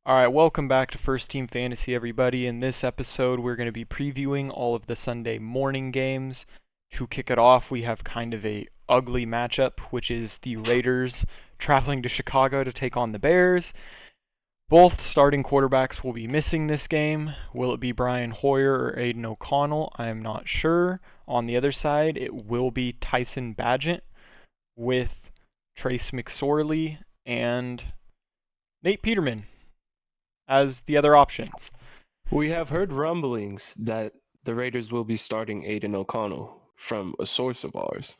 All right, welcome back to First Team Fantasy, everybody. In this episode, we're going to be previewing all of the Sunday morning games. To kick it off, we have kind of a ugly matchup, which is the Raiders traveling to Chicago to take on the Bears. Both starting quarterbacks will be missing this game. Will it be Brian Hoyer or Aiden O'Connell? I am not sure. On the other side, it will be Tyson Bagent with Trace McSorley and Nate Peterman as the other options. We have heard rumblings that the Raiders will be starting Aiden O'Connell from a source of ours.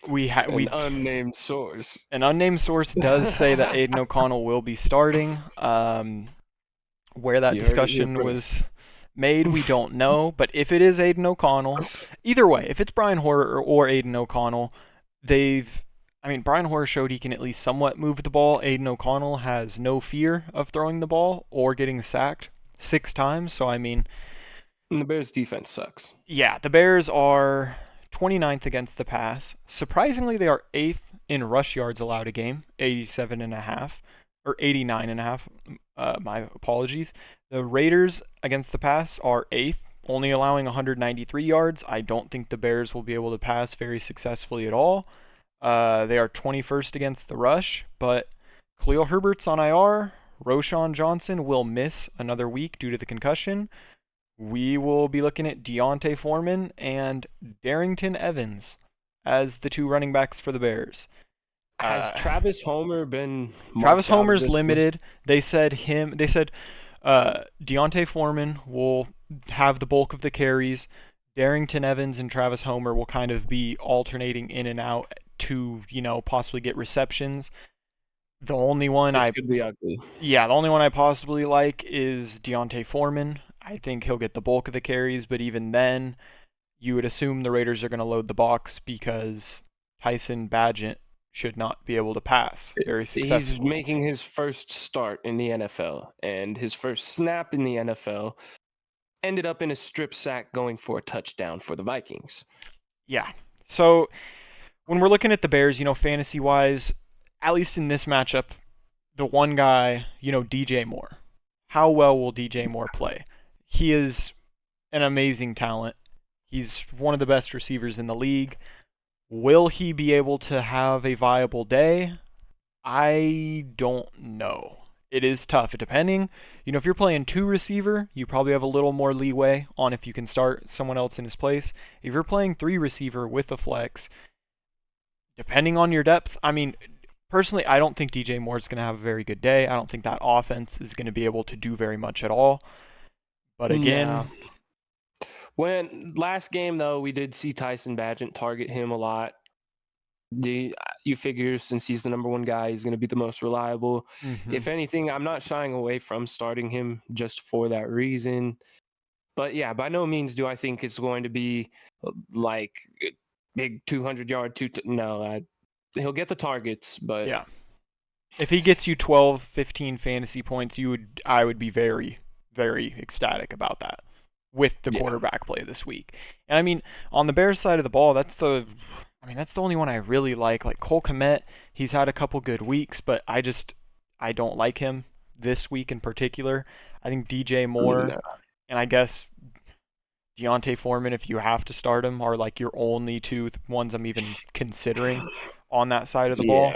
An unnamed source. An unnamed source does say that Aiden O'Connell will be starting. Where that discussion was made, we don't know. But if it is Aiden O'Connell, either way, if it's Brian Hoyer or Aiden O'Connell, Brian Hoyer showed he can at least somewhat move the ball. Aiden O'Connell has no fear of throwing the ball or getting sacked 6 times. So, And the Bears' defense sucks. Yeah, the Bears are 29th against the pass. Surprisingly, they are 8th in rush yards allowed a game, 87.5 or 89.5. My apologies. The Raiders against the pass are 8th, only allowing 193 yards. I don't think the Bears will be able to pass very successfully at all. They are 21st against the rush, but Khalil Herbert's on IR. Roschon Johnson will miss another week due to the concussion. We will be looking at Deontay Foreman and Darrington Evans as the two running backs for the Bears. Has Travis Homer been? Travis Homer's limited. They said Deontay Foreman will have the bulk of the carries. Darrington Evans and Travis Homer will kind of be alternating in and out to, possibly get receptions. The only one could be ugly. Yeah, the only one I possibly like is Deontay Foreman. I think he'll get the bulk of the carries, but even then, you would assume the Raiders are going to load the box because Tyson Bagent should not be able to pass very successfully. He's making his first start in the NFL, and his first snap in the NFL ended up in a strip sack going for a touchdown for the Vikings. Yeah. So when we're looking at the Bears, fantasy-wise, at least in this matchup, the one guy, DJ Moore. How well will DJ Moore play? He is an amazing talent. He's one of the best receivers in the league. Will he be able to have a viable day? I don't know. It is tough. Depending, if you're playing 2 receiver, you probably have a little more leeway on if you can start someone else in his place. If you're playing 3 receiver with a flex, depending on your depth, personally, I don't think DJ Moore's going to have a very good day. I don't think that offense is going to be able to do very much at all. But again, when last game though, we did see Tyson Bagent target him a lot. You figure since he's the number 1 guy, he's going to be the most reliable. Mm-hmm. If anything, I'm not shying away from starting him just for that reason. But yeah, by no means do I think it's going to be like big 200-yard he'll get the targets, but yeah, if he gets you 12, 15 fantasy points, I would be very, very ecstatic about that with the quarterback play this week. And on the Bears side of the ball, that's the only one I really like. Like Cole Kmet, he's had a couple good weeks, but I don't like him this week in particular. I think DJ Moore and I guess Deontay Foreman, if you have to start him, are like your only 2 ones I'm even considering on that side of the ball.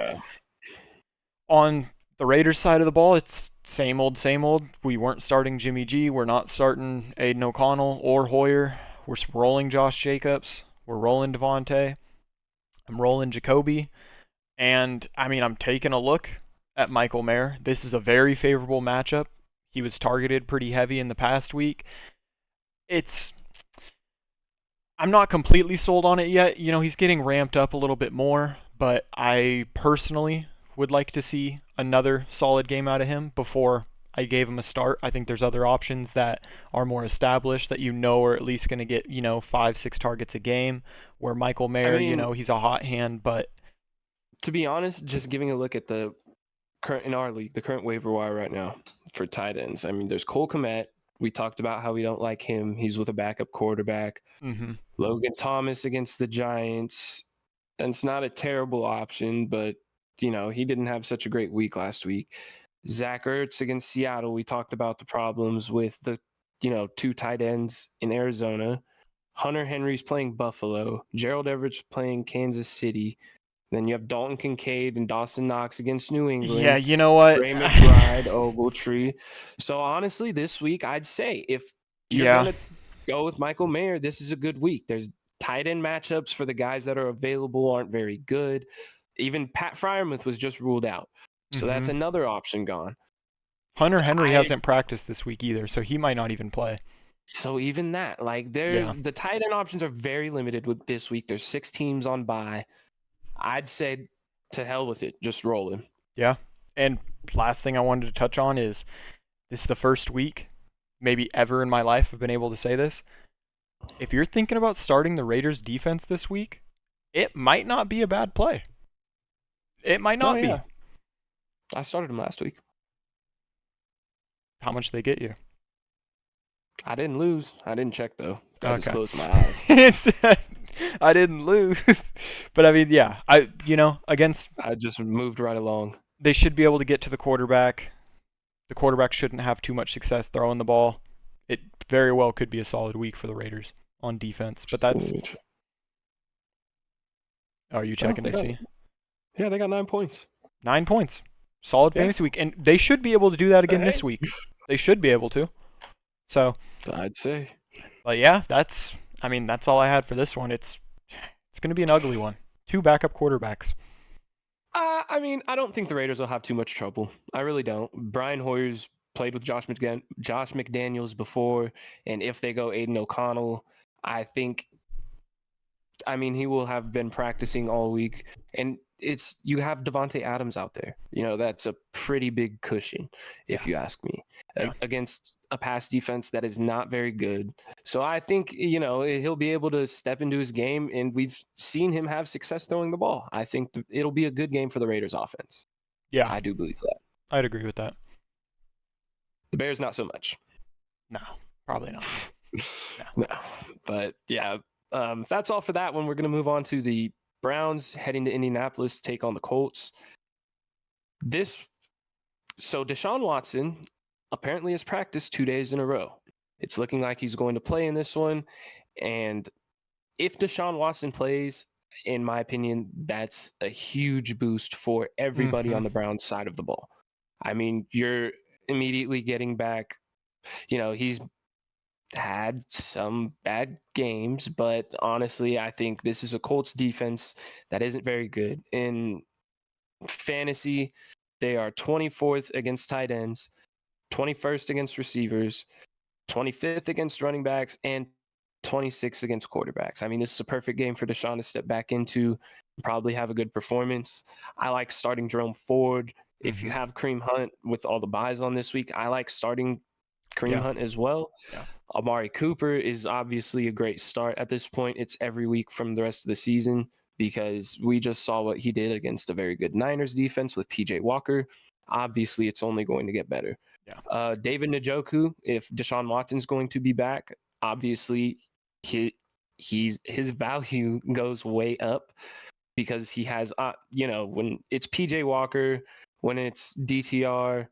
On the Raiders side of the ball, it's same old, same old. We weren't starting Jimmy G. We're not starting Aiden O'Connell or Hoyer. We're rolling Josh Jacobs. We're rolling Devontae. I'm rolling Jacoby. And, I'm taking a look at Michael Mayer. This is a very favorable matchup. He was targeted pretty heavy in the past week. I'm not completely sold on it yet. He's getting ramped up a little bit more, but I personally would like to see another solid game out of him before I gave him a start. I think there's other options that are more established that are at least going to get 5-6 targets a game, where Michael Mayer, he's a hot hand. But to be honest, just giving a look at the current in our league, the current waiver wire right now for tight ends, there's Cole Kmet. We talked about how we don't like him. He's with a backup quarterback. Mm-hmm. Logan Thomas against the Giants. And it's not a terrible option, but he didn't have such a great week last week. Zach Ertz against Seattle. We talked about the problems with the, 2 tight ends in Arizona. Hunter Henry's playing Buffalo. Gerald Everett's playing Kansas City. Then you have Dalton Kincaid and Dawson Knox against New England. Yeah, you know what? Ray McBride, Ogletree. So honestly, this week I'd say if you're gonna go with Michael Mayer, this is a good week. There's tight end matchups for the guys that are available aren't very good. Even Pat Freiermuth was just ruled out. So that's another option gone. Hunter Henry hasn't practiced this week either, so he might not even play. So even that, like the tight end options are very limited with this week. There's 6 teams on bye. I'd say to hell with it. Just roll him. Yeah. And last thing I wanted to touch on is this is the first week, maybe ever in my life, I've been able to say this. If you're thinking about starting the Raiders defense this week, it might not be a bad play. It might not be. I started him last week. How much did they get you? I didn't lose. I didn't check, though. I just closed my eyes. I didn't lose. But, I mean, yeah. Against... I just moved right along. They should be able to get to the quarterback. The quarterback shouldn't have too much success throwing the ball. It very well could be a solid week for the Raiders on defense. But that's... Oh, are you checking to see? Yeah, they got 9 points. 9 points. Solid fantasy week. And they should be able to do that again this week. They should be able to. So... I'd say. But, yeah, that's all I had for this one. It's going to be an ugly one. 2 backup quarterbacks. I don't think the Raiders will have too much trouble. I really don't. Brian Hoyer's played with Josh McDaniels before, and if they go Aiden O'Connell, I think, he will have been practicing all week. And you have Devontae Adams out there. That's a pretty big cushion, if you ask me, against a pass defense that is not very good. So I think, he'll be able to step into his game, and we've seen him have success throwing the ball. I think it'll be a good game for the Raiders offense. Yeah. I do believe that. I'd agree with that. The Bears, not so much. No, probably not. No. But yeah, that's all for that one. We're going to move on to the Browns heading to Indianapolis to take on the Colts. So Deshaun Watson apparently has practiced 2 days in a row. It's looking like he's going to play in this one. And if Deshaun Watson plays, in my opinion, that's a huge boost for everybody on the Browns side of the ball. You're immediately getting back, he's had some bad games, but honestly, I think this is a Colts defense that isn't very good. In fantasy, they are 24th against tight ends, 21st against receivers, 25th against running backs, and 26th against quarterbacks. This is a perfect game for Deshaun to step back into and probably have a good performance. I like starting Jerome Ford. If you have Kareem Hunt with all the buys on this week, I like starting Kareem Hunt as well. Yeah. Amari Cooper is obviously a great start at this point. It's every week from the rest of the season because we just saw what he did against a very good Niners defense with PJ Walker. Obviously, it's only going to get better. Yeah. David Njoku, if Deshaun Watson's going to be back, obviously his value goes way up because he has, when it's PJ Walker, when it's DTR,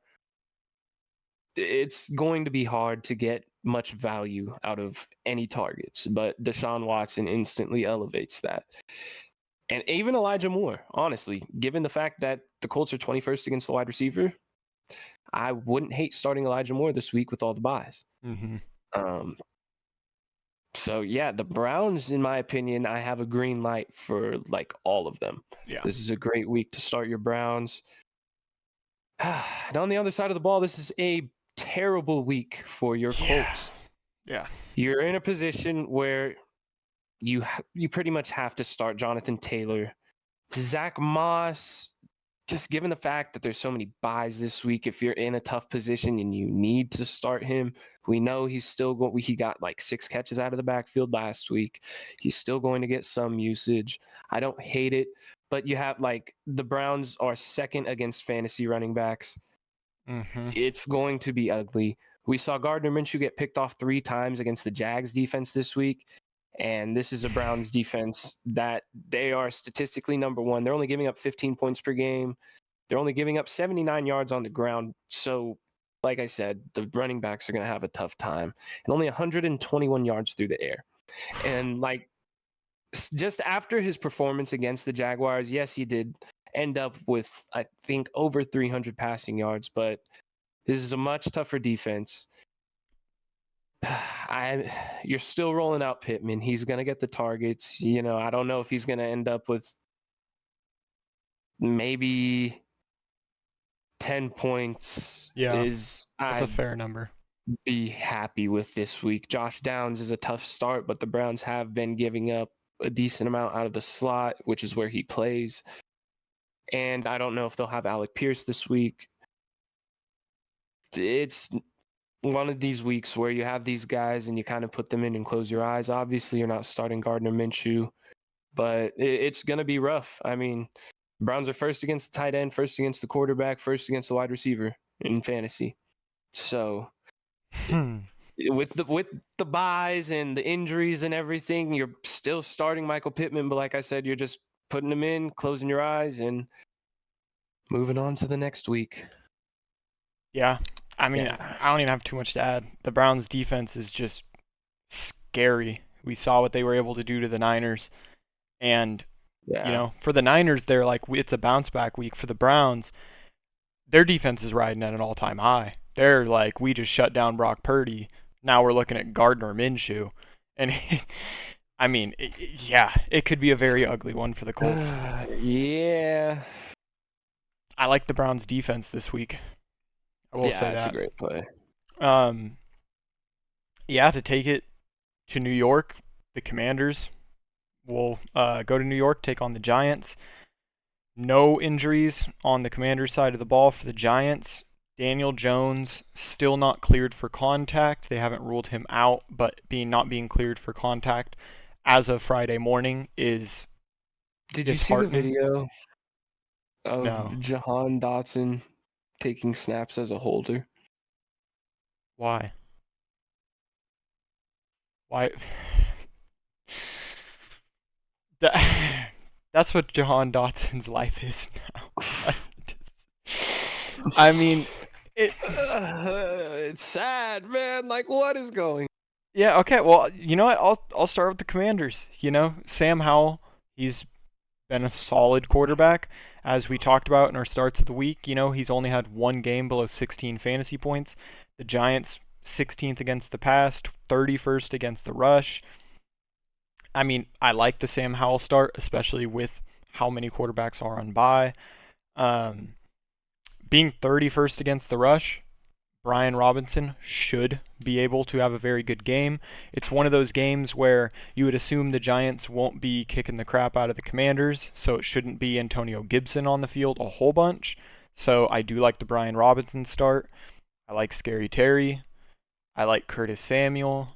it's going to be hard to get much value out of any targets, but Deshaun Watson instantly elevates that. And even Elijah Moore, honestly, given the fact that the Colts are 21st against the wide receiver, I wouldn't hate starting Elijah Moore this week with all the buys. So, yeah, the Browns, in my opinion, I have a green light for, all of them. Yeah. This is a great week to start your Browns. And on the other side of the ball, this is a terrible week for your Colts. Yeah. You're in a position where you pretty much have to start Jonathan Taylor. Zach Moss, just given the fact that there's so many buys this week, if you're in a tough position and you need to start him, we know he's still going. He got 6 catches out of the backfield last week. He's still going to get some usage. I don't hate it, but you have the Browns are second against fantasy running backs. It's going to be ugly. We saw Gardner Minshew get picked off 3 times against the Jags defense this week. And this is a Browns defense that they are statistically number 1. They're only giving up 15 points per game. They're only giving up 79 yards on the ground. So, like I said, the running backs are going to have a tough time. And only 121 yards through the air. And like just after his performance against the Jaguars, yes, he did end up with, I think, over 300 passing yards, but this is a much tougher defense. You're still rolling out Pittman. He's going to get the targets. I don't know if he's going to end up with maybe 10 points. Yeah, that's a fair number. Be happy with this week. Josh Downs is a tough start, but the Browns have been giving up a decent amount out of the slot, which is where he plays. And I don't know if they'll have Alec Pierce this week. It's one of these weeks where you have these guys and you kind of put them in and close your eyes. Obviously, you're not starting Gardner Minshew, but it's going to be rough. I mean, Browns are first against the tight end, first against the quarterback, first against the wide receiver in fantasy. So with the buys and the injuries and everything, you're still starting Michael Pittman, but like I said, you're just putting him in, closing your eyes, and moving on to the next week. Yeah. I mean, I don't even have too much to add. The Browns' defense is just scary. We saw what they were able to do to the Niners. And, for the Niners, they're like, it's a bounce back week. For the Browns, their defense is riding at an all-time high. They're like, we just shut down Brock Purdy. Now we're looking at Gardner Minshew. And, I mean, it could be a very ugly one for the Colts. Yeah. I like the Browns' defense this week. I will say that. Yeah, it's a great play. To take it to New York, the Commanders will go to New York, take on the Giants. No injuries on the Commanders side of the ball for the Giants. Daniel Jones still not cleared for contact. They haven't ruled him out, but not being cleared for contact as of Friday morning is Did you see the video of Jahan Dotson taking snaps as a holder? Why? That's what Jahan Dotson's life is now. I mean, it's sad, man. Like, what is going? Yeah. Okay. Well, you know what? I'll start with the Commanders. Sam Howell. He's been a solid quarterback, as we talked about in our starts of the week. He's only had one game below 16 fantasy points. The Giants 16th against the pass, 31st against the rush. I mean, I like the Sam Howell start, especially with how many quarterbacks are on bye. Being 31st against the rush, Brian Robinson should be able to have a very good game. It's one of those games where you would assume the Giants won't be kicking the crap out of the Commanders, so it shouldn't be Antonio Gibson on the field a whole bunch. So I do like the Brian Robinson start. I like Scary Terry. I like Curtis Samuel.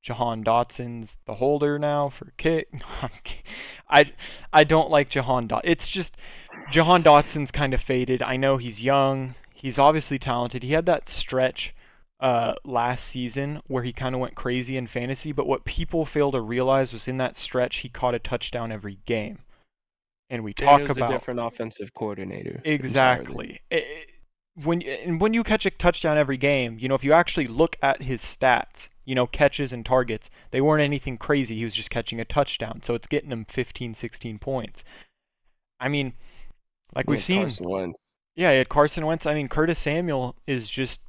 Jahan Dotson's the holder now for kick. I don't like Jahan Dotson. It's just Jahan Dotson's kind of faded. I know he's young. He's obviously talented. He had that stretch last season where he kind of went crazy in fantasy, but what people fail to realize was in that stretch he caught a touchdown every game. And we talk about a different offensive coordinator. Exactly. When you catch a touchdown every game, if you actually look at his stats, catches and targets, they weren't anything crazy. He was just catching a touchdown. So it's getting him 15, 16 points. I mean, like we've seen. Carson Wentz. Yeah, he had Carson Wentz. I mean, Curtis Samuel is just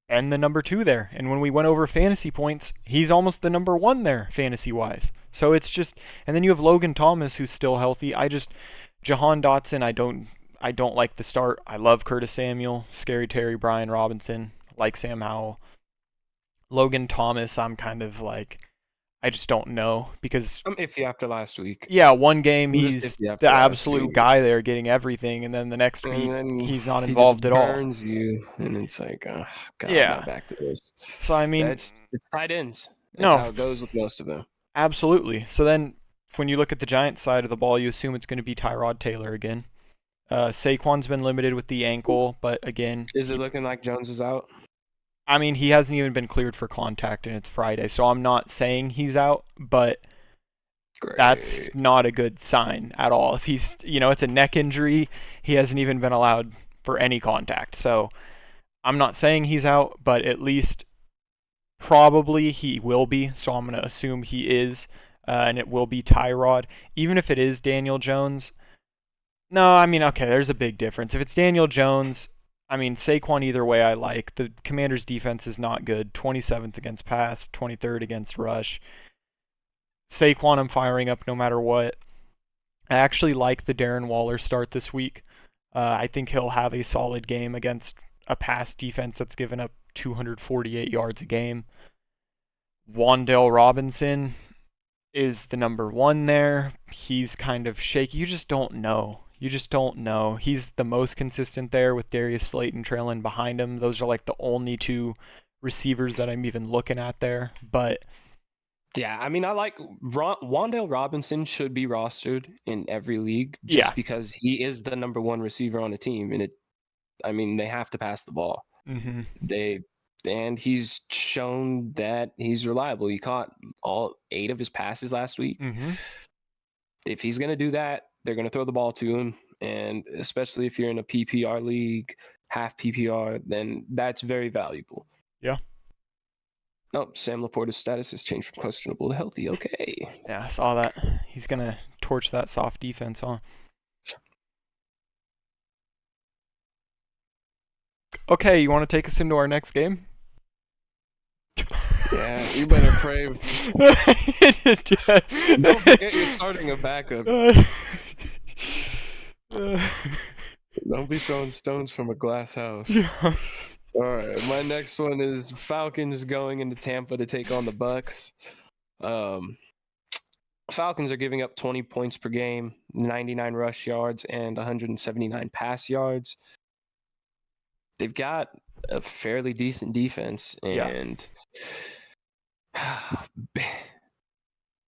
and the number 2 there. And when we went over fantasy points, he's almost the number 1 there fantasy-wise. So it's just, and then you have Logan Thomas who's still healthy. Jahan Dotson, I don't like the start. I love Curtis Samuel, Scary Terry, Brian Robinson, like Sam Howell. Logan Thomas, I'm kind of like, I just don't know because I'm iffy after last week. Yeah, one game he's the absolute guy there getting everything, and then the next week he's not involved at all. Burns you, and it's like, oh, God, yeah, not back to this. So I mean, it's tight ends. That's how it goes with most of them. Absolutely. So then, when you look at the Giants side of the ball, you assume it's going to be Tyrod Taylor again. Saquon's been limited with the ankle, but again, is it looking like Jones is out? I mean, he hasn't even been cleared for contact, and it's Friday, so I'm not saying he's out, but That's Great. not a good sign at all. If he's, it's a neck injury, he hasn't even been allowed for any contact. So I'm not saying he's out, but at least probably he will be. So I'm going to assume he is, and it will be Tyrod. Even if it is Daniel Jones, no, I mean, okay, there's a big difference. If it's Daniel Jones, I mean, Saquon either way I like. The Commanders' defense is not good. 27th against pass, 23rd against rush. Saquon I'm firing up no matter what. I actually like the Darren Waller start this week. I think he'll have a solid game against a pass defense that's given up 248 yards a game. Wan'Dale Robinson is the number one there. He's kind of shaky. You just don't know. He's the most consistent there with Darius Slayton trailing behind him. Those are like the only two receivers that I'm even looking at there. But Yeah, I mean, I like Wan'Dale Robinson should be rostered in every league yeah. just because he is the number one receiver on the team, and they have to pass the ball. Mm-hmm. And he's shown that he's reliable. He caught all 8 of his passes last week. Mm-hmm. If he's going to do that, they're going to throw the ball to him, and especially if you're in a PPR league, half PPR, then that's very valuable. Yeah. Oh, Sam Laporta's status has changed from questionable to healthy. Okay. Yeah, I saw that. He's going to torch that soft defense, huh? Okay, you want to take us into our next game? Yeah, you better pray. Don't forget you're starting a backup. Don't be throwing stones from a glass house. All right, my next one is Falcons going into Tampa to take on the Bucks. Falcons are giving up 20 points per game, 99 rush yards, and 179 pass yards. They've got a fairly decent defense, and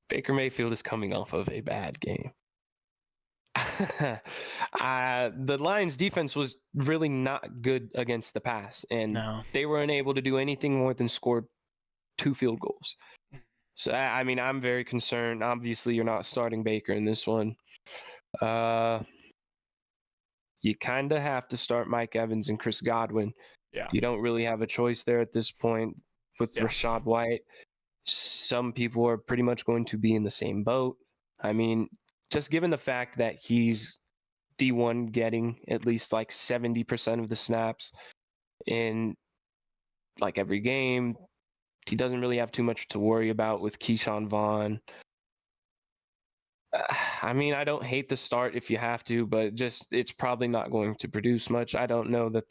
Baker Mayfield is coming off of a bad game. The Lions defense was really not good against the pass, and they weren't able to do anything more than score 2 field goals. So, I mean, I'm very concerned. Obviously, you're not starting Baker in this one. You kind of have to start Mike Evans and Chris Godwin. Yeah. You don't really have a choice there at this point with Rachaad White. Some people are pretty much going to be in the same boat. I mean, just given the fact that he's the one getting at least like 70% of the snaps in like every game, he doesn't really have too much to worry about with Keyshawn Vaughn. I mean, I don't hate the start if you have to, but it's probably not going to produce much. I don't know that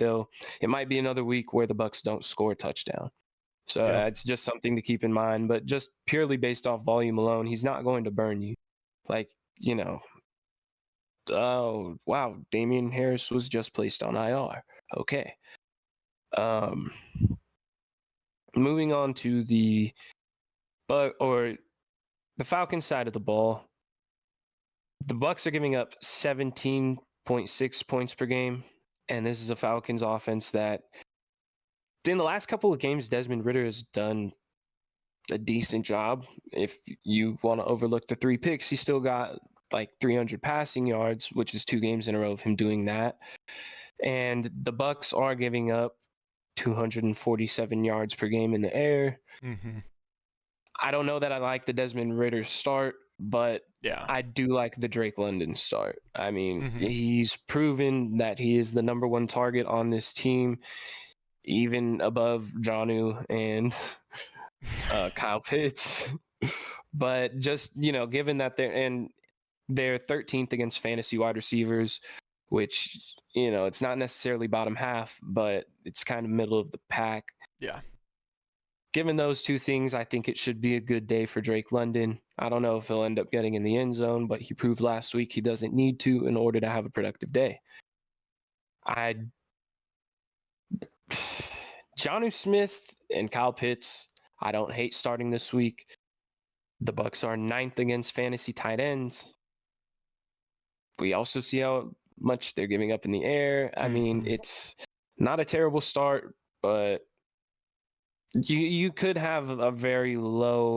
it might be another week where the Bucks don't score a touchdown. So it's just something to keep in mind, but just purely based off volume alone, he's not going to burn you. Like, oh, wow, Damian Harris was just placed on IR. Okay. Moving on to the Falcons side of the ball. The Bucks are giving up 17.6 points per game, and this is a Falcons offense that in the last couple of games, Desmond Ridder has done a decent job. If you want to overlook the 3 picks, he still got like 300 passing yards, which is 2 games in a row of him doing that. And the Bucks are giving up 247 yards per game in the air. Mm-hmm. I don't know that I like the Desmond Ridder start, but I do like the Drake London start. I mean, he's proven that he is the number 1 target on this team, even above Jonnu and Kyle Pitts. But just, given that they're 13th against fantasy wide receivers, which, it's not necessarily bottom half, but it's kind of middle of the pack. Yeah. Given those 2 things, I think it should be a good day for Drake London. I don't know if he'll end up getting in the end zone, but he proved last week he doesn't need to in order to have a productive day. Jonnu Smith and Kyle Pitts, I don't hate starting this week. The Bucks are 9th against fantasy tight ends. We also see how much they're giving up in the air. I mean, it's not a terrible start, but you could have a very low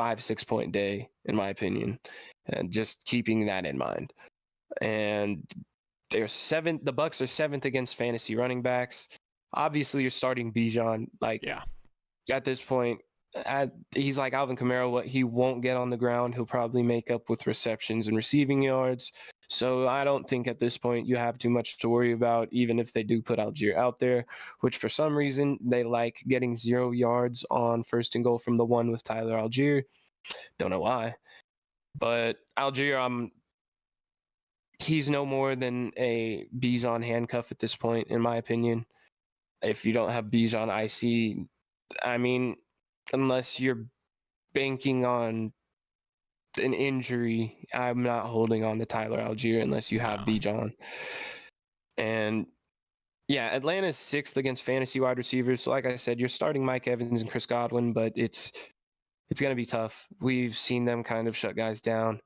5-6 point day, in my opinion, and just keeping that in mind. And they're seventh. The Bucs are 7th against fantasy running backs. Obviously, you're starting Bijan. Like Yeah. at this point, he's like Alvin Kamara. What he won't get on the ground, he'll probably make up with receptions and receiving yards. So I don't think at this point you have too much to worry about, even if they do put Algier out there, which for some reason they like getting 0 yards on 1st and goal from the one with Tyler Algier. Don't know why. But Algier, he's no more than a Bijan handcuff at this point, in my opinion. If you don't have Bijan IC, I mean, unless you're banking on an injury, I'm not holding on to Tyler Algier unless you have No. Bijan. And yeah, Atlanta's 6th against fantasy wide receivers. So like I said, you're starting Mike Evans and Chris Godwin, but it's going to be tough. We've seen them kind of shut guys down.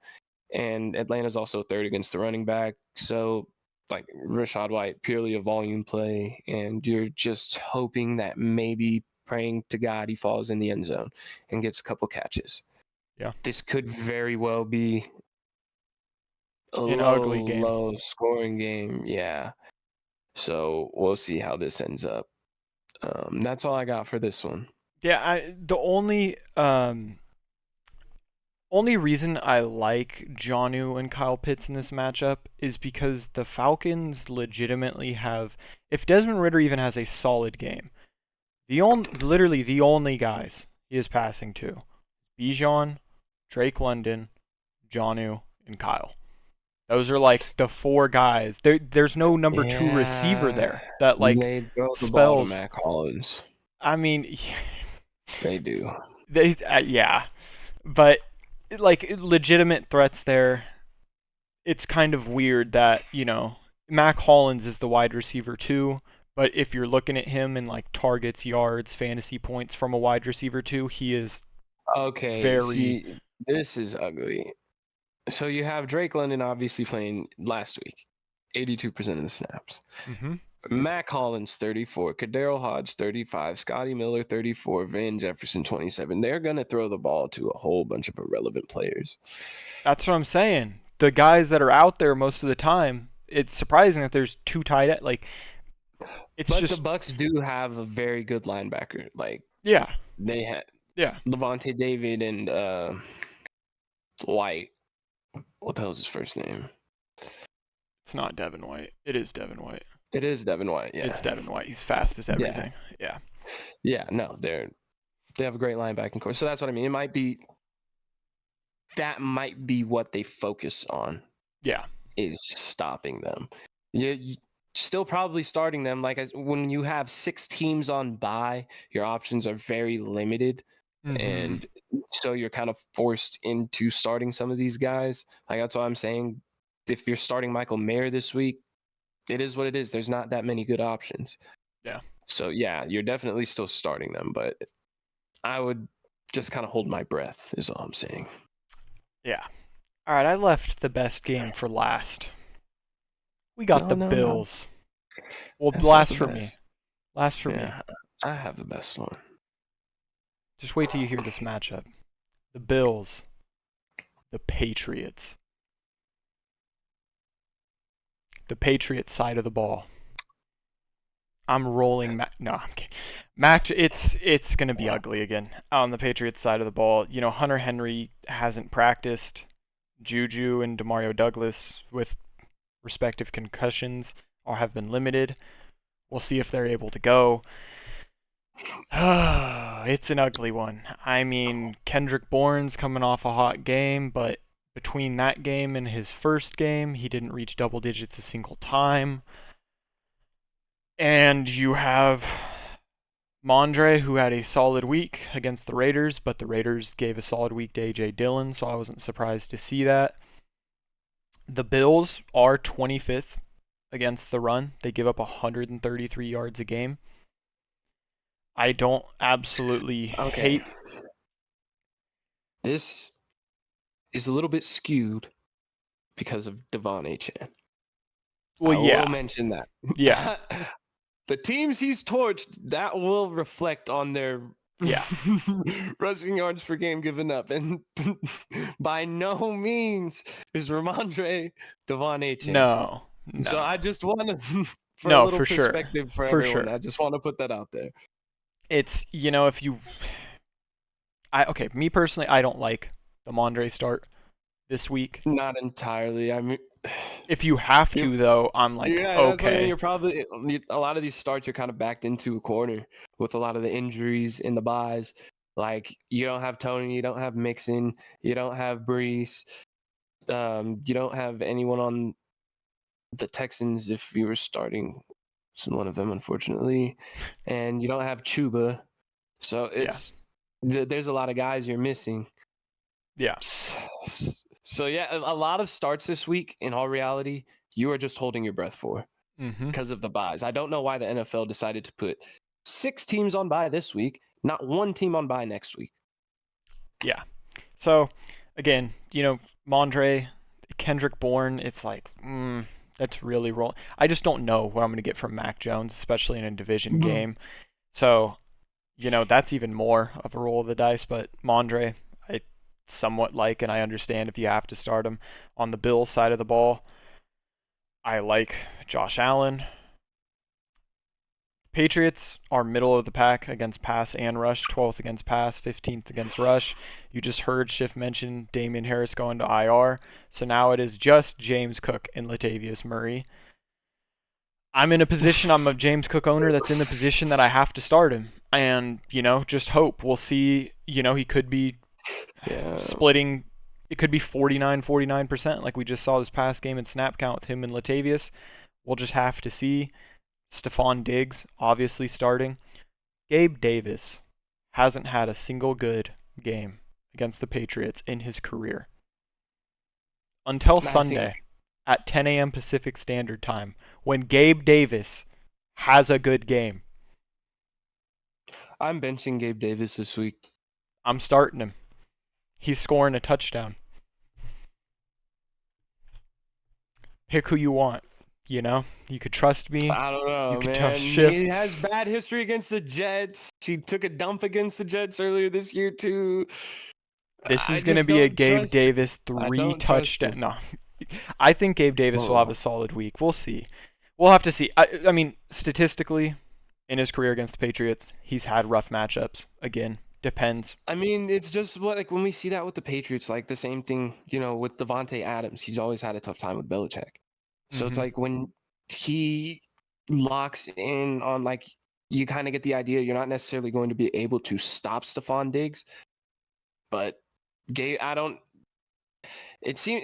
And Atlanta's also 3rd against the running back. So like Rashad White, purely a volume play. And you're just hoping that maybe praying to God he falls in the end zone and gets a couple catches. Yeah. This could very well be An ugly game. low scoring game. Yeah. So we'll see how this ends up. That's all I got for this one. Yeah, the only reason I like Jonnu and Kyle Pitts in this matchup is because the Falcons legitimately have, if Desmond Ridder even has a solid game, literally the only guys he is passing to, Bijan, Drake London, Jonnu, and Kyle. Those are like the 4 guys. There's no number 2 receiver there that like they throw the spells. ball to Mac Hollins. I mean, They do. Yeah, but like legitimate threats there. It's kind of weird that Mac Hollins is the wide receiver too. But if you're looking at him in like targets, yards, fantasy points from a wide receiver too, he is okay. See, this is ugly. So you have Drake London obviously playing last week, 82% of the snaps. Mm-hmm. Mac Hollins 34, Kadarius Hodge 35, Scotty Miller 34, Van Jefferson 27. They're gonna throw the ball to a whole bunch of irrelevant players. That's what I'm saying. The guys that are out there most of the time, it's surprising that there's 2 tight ends. Like, it's but just the Bucs do have a very good linebacker. Like, yeah, they had yeah. Levante David and White. What the hell is his first name? It's not Devin White. It is Devin White. It is Devin White. Yeah, it's Devin White. He's fast as everything. Yeah. No, they have a great linebacking core. So that's what I mean. That might be what they focus on. Yeah, is stopping them. You still probably starting them. Like when you have 6 teams on bye, your options are very limited. Mm-hmm. And so you're kind of forced into starting some of these guys. Like that's what I'm saying. If you're starting Michael Mayer this week, it is what it is. There's not that many good options. Yeah. So yeah, you're definitely still starting them, but I would just kind of hold my breath is all I'm saying. Yeah. All right, I left the best game for last. We got the Bills. No. Well, That's last for me. Last for me. I have the best one. Just wait till you hear this matchup. The Bills. The Patriots. The Patriots side of the ball. I'm rolling. No, I'm kidding. It's going to be ugly again on the Patriots side of the ball. Hunter Henry hasn't practiced. Juju and Demario Douglas, with respective concussions, have been limited. We'll see if they're able to go. It's an ugly one. I mean, Kendrick Bourne's coming off a hot game, but between that game and his first game, he didn't reach double digits a single time. And you have Mondre, who had a solid week against the Raiders, but the Raiders gave a solid week to A.J. Dillon, so I wasn't surprised to see that. The Bills are 25th against the run. They give up 133 yards a game. I don't absolutely hate. This is a little bit skewed because of Devon Achane. Well, I will mention that. Yeah. The teams he's torched, that will reflect on their Yeah. Rushing yards per game given up. And by no means is Ramondre Devon Achane. No. So I No. just want to, for a No, little for sure. perspective for For everyone, sure. I just want to put that out there. It's, if you okay, me personally, I don't like the Mondre start this week. Not entirely. I mean, If you have you're, to though, I'm like, yeah, that's what I mean. okay. You're probably a lot of these starts. You're kind of backed into a corner with a lot of the injuries in the buys. Like you don't have Tony, you don't have Mixon, you don't have Brees, you don't have anyone on the Texans if you were starting one of them, unfortunately, and you don't have Chuba. So Yeah. there's a lot of guys you're missing. Yeah. So yeah, a lot of starts this week. In all reality, you are just holding your breath for because of the buys. I don't know why the NFL decided to put 6 teams on bye this week, not 1 team on bye next week. Yeah. So, again, Mondre, Kendrick Bourne, it's like, that's really rolling. I just don't know what I'm going to get from Mac Jones, especially in a division game. So, that's even more of a roll of the dice. But Mondre, I somewhat like, and I understand if you have to start him. On the Bills side of the ball, I like Josh Allen. Patriots are middle of the pack against pass and rush, 12th against pass, 15th against rush. You just heard Schiff mention Damian Harris going to IR, so now it is just James Cook and Latavius Murray. I'm in a position, I'm a James Cook owner that's in the position that I have to start him. And, just hope. We'll see, he could be splitting, it could be 49% like we just saw this past game in snap count with him and Latavius. We'll just have to see. Stephon Diggs, obviously starting. Gabe Davis hasn't had a single good game against the Patriots in his career. Until Sunday at 10 a.m. Pacific Standard Time, when Gabe Davis has a good game. I'm benching Gabe Davis this week. I'm starting him. He's scoring a touchdown. Pick who you want. You could trust me. I don't know, you could man. trust Schiff. He has bad history against the Jets. He took a dump against the Jets earlier this year too. This is going to be a Gabe Davis 3 touchdown. No, I think Gabe Davis will have a solid week. We'll see. We'll have to see. I mean, statistically, in his career against the Patriots, he's had rough matchups. Again, depends. I mean, it's just when we see that with the Patriots, like the same thing, with Devontae Adams. He's always had a tough time with Belichick. So it's like when he locks in on, like, you kind of get the idea you're not necessarily going to be able to stop Stephon Diggs, but I don't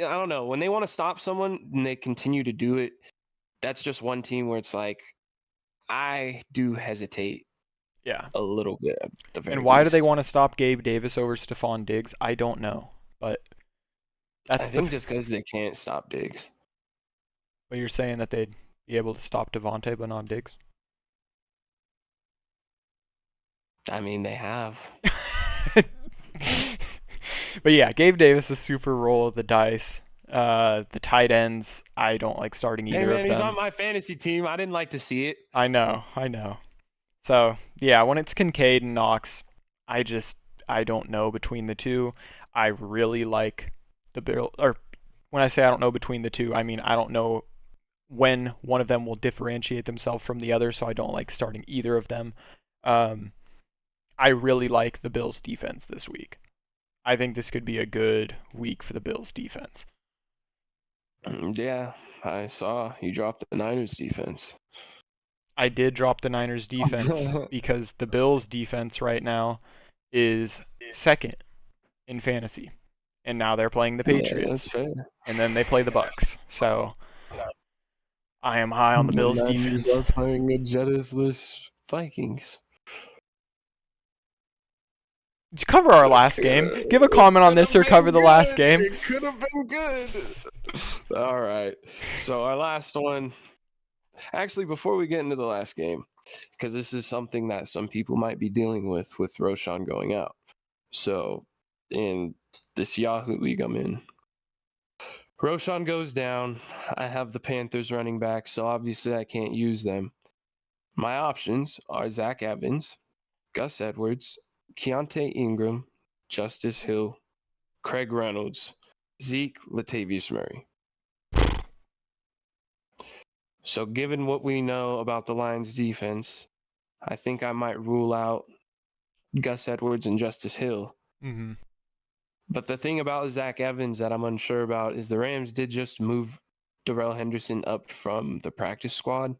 know. When they want to stop someone and they continue to do it, that's just one team where it's like, I do hesitate. Yeah. A little bit. At the very and why least. do they want to stop Gabe Davis over Stephon Diggs? I don't know. But I think just because they can't stop Diggs. But you're saying that they'd be able to stop Devontae but not Diggs? I mean, they have. But yeah, Gabe Davis is super roll of the dice. The tight ends, I don't like starting either of them. He's on my fantasy team. I didn't like to see it. I know. So, yeah, when it's Kincaid and Knox, I don't know between the two. I really like the Bill, or when I say I don't know between the two, I mean I don't know when one of them will differentiate themselves from the other, so I don't like starting either of them. I really like the Bills' defense this week. I think this could be a good week for the Bills' defense. Yeah, I saw you dropped the Niners' defense. I did drop the Niners' defense because the Bills' defense right now is second in fantasy. And now they're playing the Patriots. Yeah, that's fair. And then they play the Bucs. So I am high on the Bills' defense. Are playing a Jettisless Vikings. Did you cover our last game? Give a comment on this or cover the last game. It could have been good. All right. So our last one. Actually, before we get into the last game, because this is something that some people might be dealing with Roshan going out. So in this Yahoo league I'm in, Roshan goes down. I have the Panthers running back, so obviously I can't use them. My options are Zach Evans, Gus Edwards, Keontae Ingram, Justice Hill, Craig Reynolds, Zeke, Latavius Murray. So given what we know about the Lions defense, I think I might rule out Gus Edwards and Justice Hill. Mm-hmm. But the thing about Zach Evans that I'm unsure about is the Rams did just move Darrell Henderson up from the practice squad,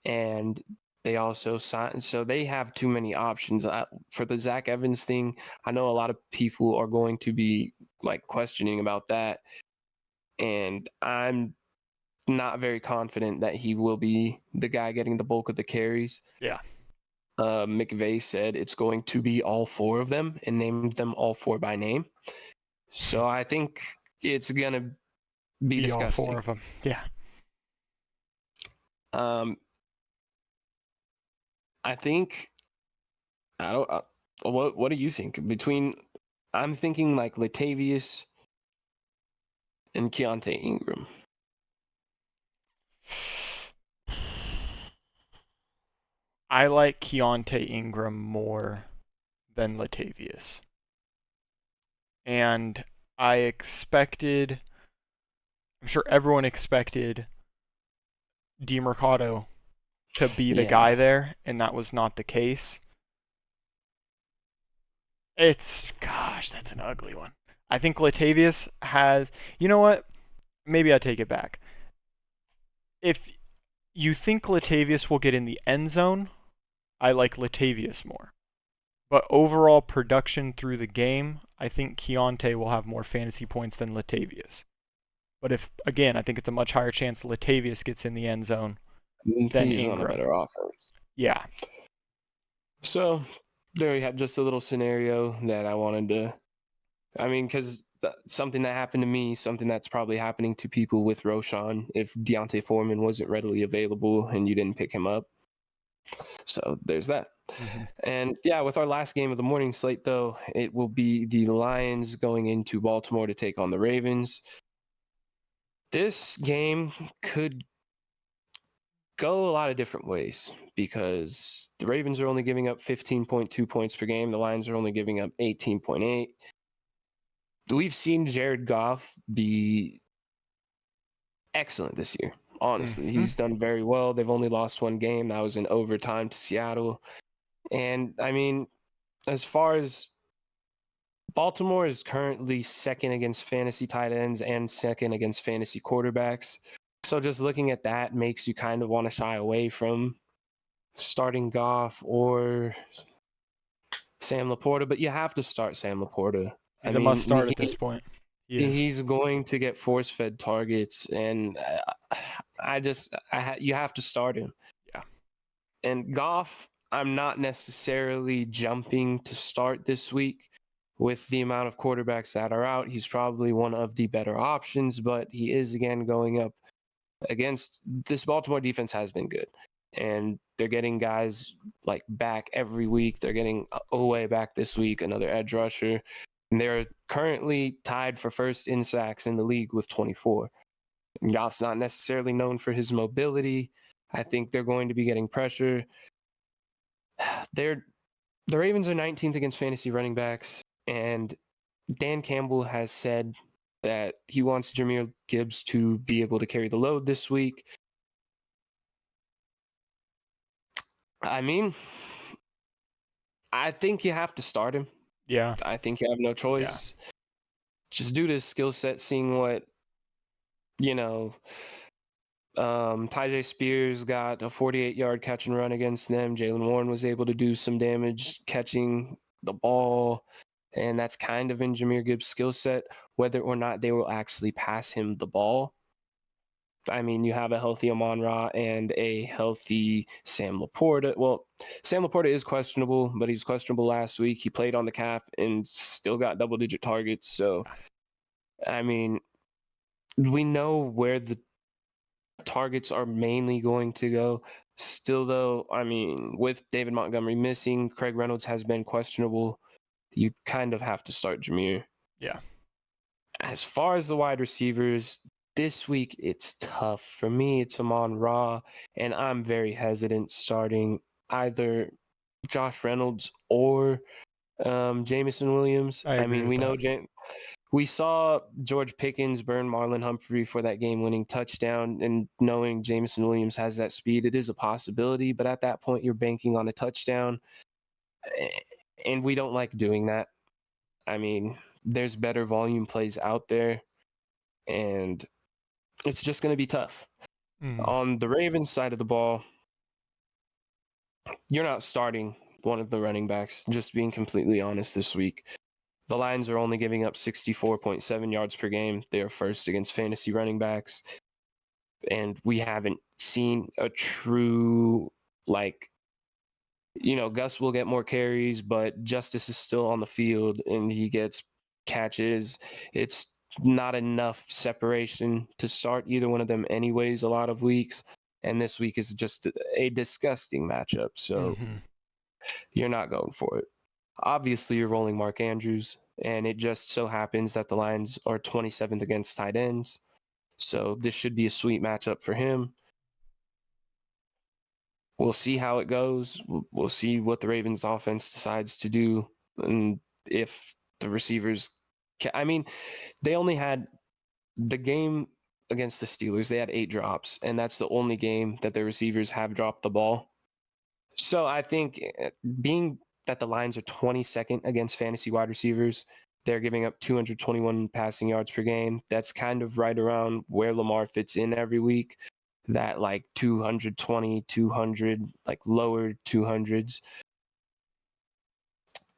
and they also signed. So they have too many options. For the Zach Evans thing, I know a lot of people are going to be like questioning about that, and I'm not very confident that he will be the guy getting the bulk of the carries. Yeah. McVay said it's going to be all four of them and named them all four by name. So I think it's going to be disgusting. All four of them. Yeah. I think what do you think? I'm thinking like Latavius and Keontae Ingram. I like Keontae Ingram more than Latavius. And I'm sure everyone expected DeMercado to be the guy there, and that was not the case. That's an ugly one. I think Latavius has, you know what? Maybe I take it back. If you think Latavius will get in the end zone, I like Latavius more. But overall production through the game, I think Keontae will have more fantasy points than Latavius. But I think it's a much higher chance Latavius gets in the end zone than He's Ingram. on a better offense. Yeah. So there we have just a little scenario that I wanted to, because something that happened to me, something that's probably happening to people with Roshan if Deontay Foreman wasn't readily available and you didn't pick him up. So there's that. Mm-hmm. And yeah, with our last game of the morning slate, though, it will be the Lions going into Baltimore to take on the Ravens. This game could go a lot of different ways because the Ravens are only giving up 15.2 points per game. The Lions are only giving up 18.8. We've seen Jared Goff be excellent this year. Honestly, he's done very well. They've only lost one game. That was in overtime to Seattle. And as far as Baltimore is currently second against fantasy tight ends and second against fantasy quarterbacks. So just looking at that makes you kind of want to shy away from starting Goff or Sam Laporta, but you have to start Sam Laporta. He's a must start at this point. He's going to get force-fed targets, and you have to start him. Yeah. And Goff, I'm not necessarily jumping to start this week. With the amount of quarterbacks that are out, he's probably one of the better options, but he is again going up against this Baltimore defense has been good. And they're getting guys like back every week. They're getting Owe back this week, another edge rusher. And they're currently tied for first in sacks in the league with 24. And Goff's not necessarily known for his mobility. I think they're going to be getting pressure. The Ravens are 19th against fantasy running backs. And Dan Campbell has said that he wants Jahmyr Gibbs to be able to carry the load this week. I think you have to start him. Yeah. I think you have no choice. Yeah. Just due to his skill set, seeing what, Tyjae Spears got a 48-yard catch and run against them. Jaylen Warren was able to do some damage catching the ball. And that's kind of in Jahmyr Gibbs' skill set, whether or not they will actually pass him the ball. You have a healthy Amon-Ra and a healthy Sam Laporta. Well, Sam Laporta is questionable, but he's questionable last week. He played on the calf and still got double-digit targets. So, we know where the targets are mainly going to go. Still, though, with David Montgomery missing, Craig Reynolds has been questionable. You kind of have to start Jahmyr. Yeah. As far as the wide receivers, this week it's tough. For me, it's Amon-Ra, and I'm very hesitant starting either Josh Reynolds or Jameson Williams. I I agree mean, with we that. know we saw George Pickens burn Marlon Humphrey for that game-winning touchdown, and knowing Jameson Williams has that speed, it is a possibility. But at that point, you're banking on a touchdown, and we don't like doing that. I mean, there's better volume plays out there, and it's just going to be tough. Mm. On the Ravens side of the ball, you're not starting one of the running backs, just being completely honest this week. The Lions are only giving up 64.7 yards per game. They are first against fantasy running backs. And we haven't seen a true, like, Gus will get more carries, but Justice is still on the field and he gets catches. It's not enough separation to start either one of them, anyways, a lot of weeks. And this week is just a disgusting matchup. So Mm-hmm. you're not going for it. Obviously, you're rolling Mark Andrews, and it just so happens that the Lions are 27th against tight ends. So this should be a sweet matchup for him. We'll see how it goes. We'll see what the Ravens offense decides to do. And if the receivers I mean, they only had the game against the Steelers, they had 8 drops, and that's the only game that their receivers have dropped the ball. So I think being that the Lions are 22nd against fantasy wide receivers, they're giving up 221 passing yards per game. That's kind of right around where Lamar fits in every week. That like 220, 200, like lower 200s.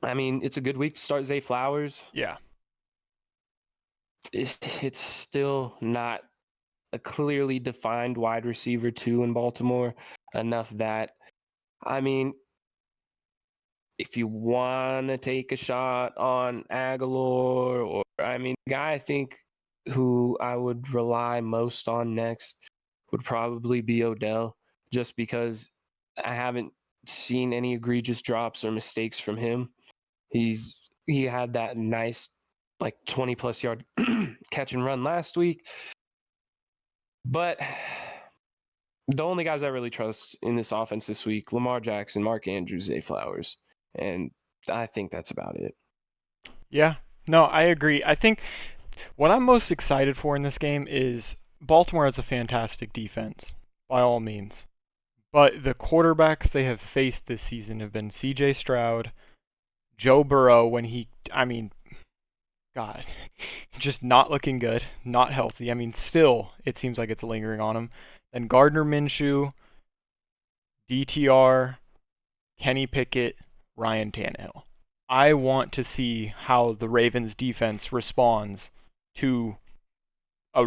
I mean, it's a good week to start Zay Flowers. Yeah. It's still not a clearly defined wide receiver 2 in Baltimore. Enough that, I mean, if you want to take a shot on Aguilar, or I mean, the guy I think who I would rely most on next would probably be Odell, just because I haven't seen any egregious drops or mistakes from him. He had that nice like 20 plus yard catch and run last week, but the only guys I really trust in this offense this week: Lamar Jackson, Mark Andrews, Zay Flowers, and I think that's about it. Yeah. No, I agree. I think what I'm most excited for in this game is Baltimore has a fantastic defense, by all means. But the quarterbacks they have faced this season have been CJ Stroud, Joe Burrow I mean, God, just not looking good, not healthy. I mean, still, it seems like it's lingering on him. Then Gardner Minshew, DTR, Kenny Pickett, Ryan Tannehill. I want to see how the Ravens defense responds to a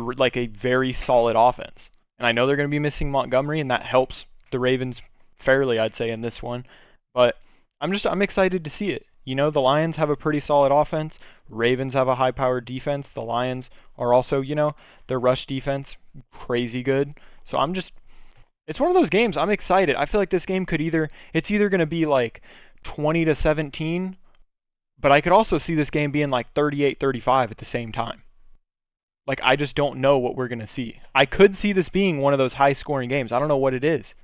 very solid offense. And I know they're going to be missing Montgomery, and that helps the Ravens fairly, I'd say, in this one. But I'm excited to see it. The Lions have a pretty solid offense. Ravens have a high-powered defense. The Lions are also, their rush defense crazy good. So it's one of those games. I'm excited. I feel like this game it's either going to be like 20-17, but I could also see this game being like 38-35 at the same time. Like, I just don't know what we're going to see. I could see this being one of those high-scoring games. I don't know what it is.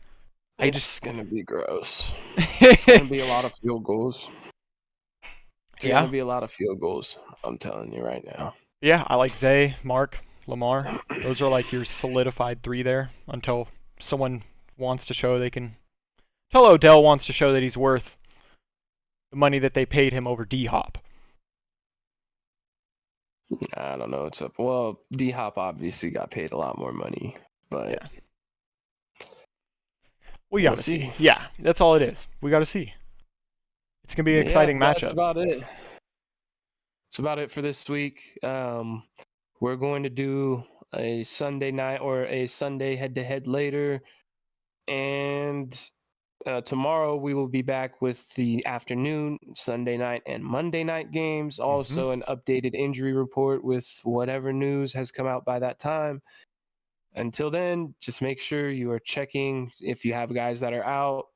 It's going to be gross. It's going to be a lot of field goals. It's going to be a lot of field goals. I'm telling you right now. Yeah, I like Zay, Mark, Lamar. Those are like your solidified 3 there until someone wants to show they can. Until Odell wants to show that he's worth the money that they paid him over D-Hop. I don't know. Well, D-Hop obviously got paid a lot more money, but yeah. We got to see. Yeah, that's all it is. We got to see. It's going to be an exciting matchup. That's about it. That's about it for this week. We're going to do a Sunday night or a Sunday head-to-head later, and tomorrow we will be back with the afternoon, Sunday night, and Monday night games. Also, an updated injury report with whatever news has come out by that time. Until then, just make sure you are checking if you have guys that are out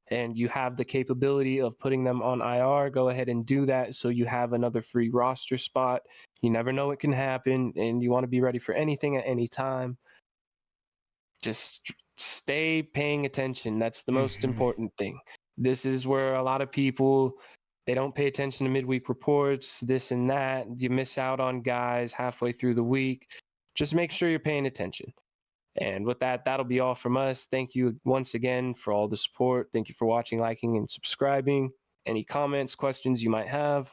and you have the capability of putting them on IR. Go ahead and do that so you have another free roster spot. You never know what can happen, and you want to be ready for anything at any time. Just stay paying attention. That's the most important thing. This is where a lot of people they don't pay attention to midweek reports, this and that. You miss out on guys halfway through the week. Just make sure you're paying attention. And with that, that'll be all from us. Thank you once again for all the support. Thank you for watching, liking, and subscribing. Any comments, questions you might have,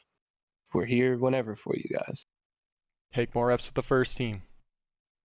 we're here whenever for you guys. Take more reps with the first team.